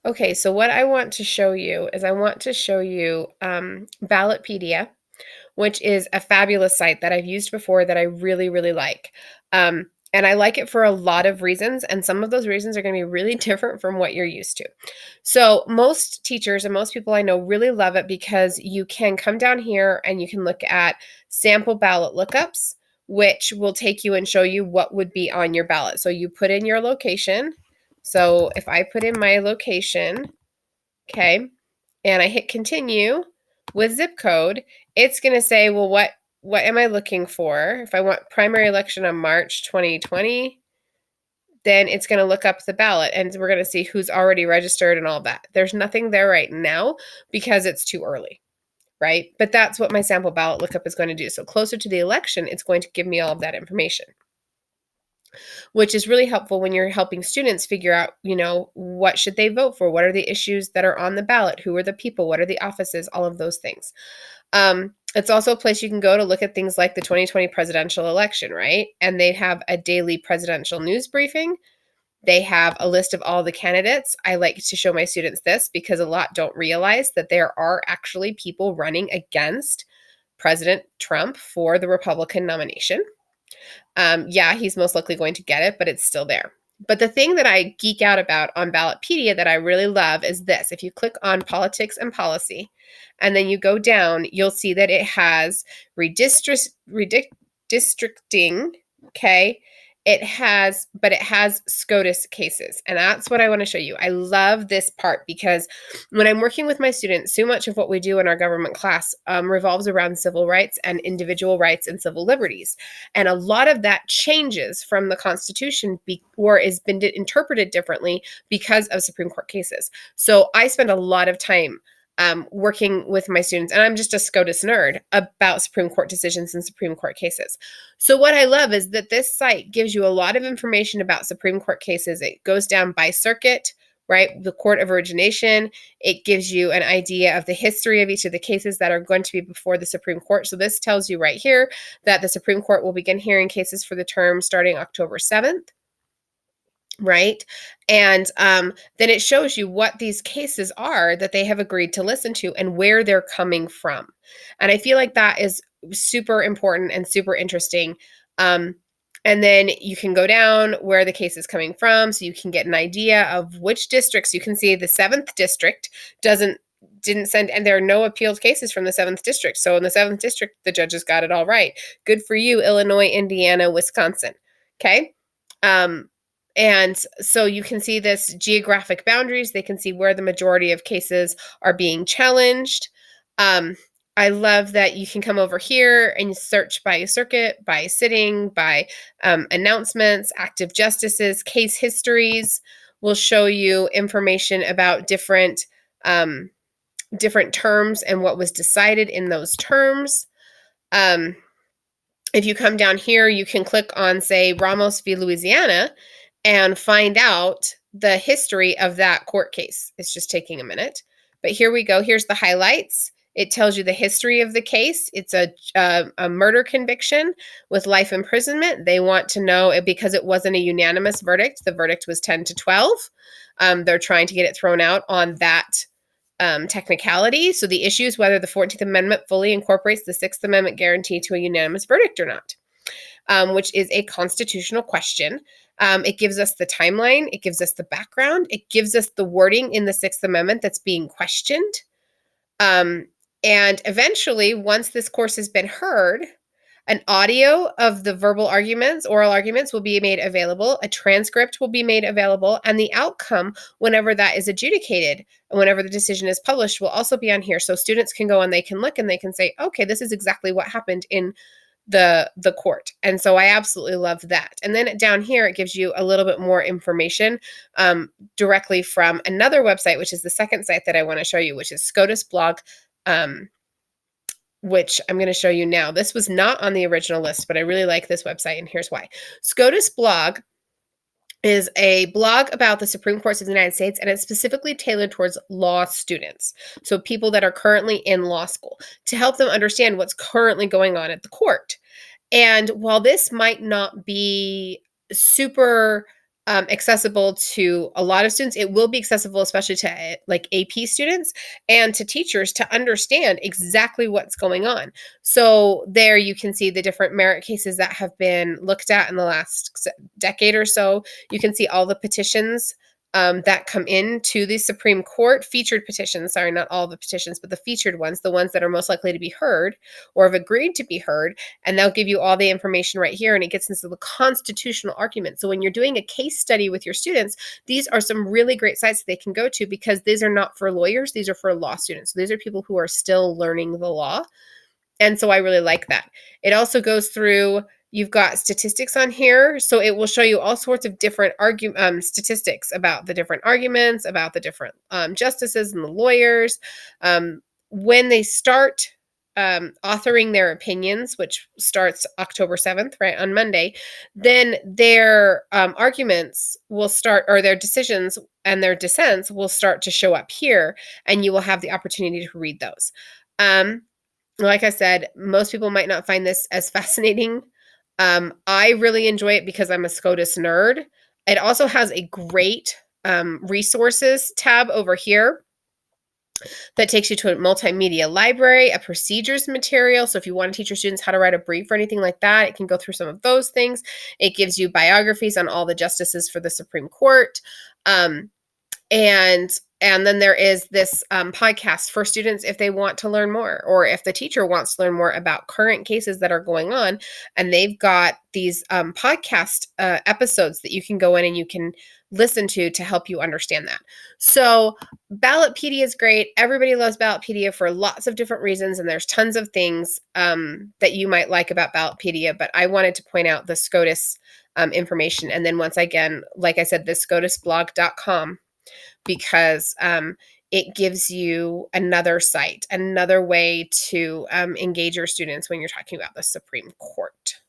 Okay, so what I want to show you is I want to show you Ballotpedia, which is a fabulous site that I've used before that I really, really like. And I like it for a lot of reasons, and some of those reasons are going to be really different from what you're used to. So, most teachers and most people I know really love it because you can come down here and you can look at sample ballot lookups, which will take you and show you what would be on your ballot. So, you put in your location. So, if I put in my location, okay, and I hit continue with zip code, it's going to say, well, what am I looking for? If I want primary election on March 2020, then it's going to look up the ballot and we're going to see who's already registered and all that. There's nothing there right now because it's too early, right? But that's what my sample ballot lookup is going to do. So closer to the election, it's going to give me all of that information, which is really helpful when you're helping students figure out, what should they vote for? What are the issues that are on the ballot? Who are the people? What are the offices? All of those things. It's also a place you can go to look at things like the 2020 presidential election, right? And they have a daily presidential news briefing. They have a list of all the candidates. I like to show my students this because a lot don't realize that there are actually people running against President Trump for the Republican nomination. Yeah, he's most likely going to get it, but it's still there. But the thing that I geek out about on Ballotpedia that I really love is this. If you click on politics and policy, and then you go down, you'll see that it has redistricting, okay? But it has SCOTUS cases, and that's what I want to show you. I love this part because when I'm working with my students, so much of what we do in our government class revolves around civil rights and individual rights and civil liberties. And a lot of that changes from the Constitution or has been interpreted differently because of Supreme Court cases. So I spend a lot of time working with my students, and I'm just a SCOTUS nerd, about Supreme Court decisions and Supreme Court cases. So what I love is that this site gives you a lot of information about Supreme Court cases. It goes down by circuit, right? The court of origination. It gives you an idea of the history of each of the cases that are going to be before the Supreme Court. So this tells you right here that the Supreme Court will begin hearing cases for the term starting October 7th. Right. And then it shows you what these cases are that they have agreed to listen to and where they're coming from. And I feel like that is super important and super interesting. And then you can go down where the case is coming from so you can get an idea of which districts. You can see the 7th district didn't send, and there are no appealed cases from the 7th district. So in the 7th district, the judges got it all right. Good for you, Illinois, Indiana, Wisconsin. Okay. And so you can see this geographic boundaries. They can see where the majority of cases are being challenged. I love that you can come over here and you search by circuit, by sitting, by announcements, active justices, case histories. Will show you information about different terms and what was decided in those terms. If you come down here, you can click on, say, Ramos v. Louisiana, and find out the history of that court case. It's just taking a minute. But here we go. Here's the highlights. It tells you the history of the case. It's a murder conviction with life imprisonment. They want to know it because it wasn't a unanimous verdict. The verdict was 10-12. They're trying to get it thrown out on that technicality. So the issue is whether the 14th Amendment fully incorporates the 6th Amendment guarantee to a unanimous verdict or not, which is a constitutional question. It gives us the timeline. It gives us the background. It gives us the wording in the 6th Amendment that's being questioned. And eventually, once this course has been heard, an audio of the verbal arguments, oral arguments, will be made available. A transcript will be made available. And the outcome, whenever that is adjudicated, and whenever the decision is published, will also be on here. So students can go and they can look and they can say, okay, this is exactly what happened in the court. And so I absolutely love that. And then down here, it gives you a little bit more information directly from another website, which is the second site that I want to show you, which is SCOTUS blog, which I'm going to show you now. This was not on the original list, but I really like this website, and here's why. SCOTUS blog is a blog about the Supreme Courts of the United States, and it's specifically tailored towards law students. So people that are currently in law school, to help them understand what's currently going on at the court. And while this might not be super accessible to a lot of students. It will be accessible, especially to like AP students and to teachers to understand exactly what's going on. So there you can see the different merit cases that have been looked at in the last decade or so. You can see all the petitions that come into the Supreme Court, featured petitions, sorry, not all the petitions, but the featured ones, the ones that are most likely to be heard or have agreed to be heard. And they'll give you all the information right here. And it gets into the constitutional argument. So when you're doing a case study with your students, these are some really great sites that they can go to, because these are not for lawyers. These are for law students. So these are people who are still learning the law. And so I really like that. It also goes through, you've got statistics on here. So it will show you all sorts of different statistics about the different arguments, about the different justices and the lawyers. When they start authoring their opinions, which starts October 7th, right, on Monday, then their arguments will start, or their decisions and their dissents will start to show up here, and you will have the opportunity to read those. Like I said, most people might not find this as fascinating. I really enjoy it because I'm a SCOTUS nerd. It also has a great resources tab over here that takes you to a multimedia library, a procedures material. So if you want to teach your students how to write a brief or anything like that, it can go through some of those things. It gives you biographies on all the justices for the Supreme Court. And then there is this podcast for students if they want to learn more, or if the teacher wants to learn more about current cases that are going on. And they've got these podcast episodes that you can go in and you can listen to help you understand that. So Ballotpedia is great. Everybody loves Ballotpedia for lots of different reasons, and there's tons of things that you might like about Ballotpedia, but I wanted to point out the SCOTUS information. And then once again, like I said, the scotusblog.com, because it gives you another site, another way to engage your students when you're talking about the Supreme Court.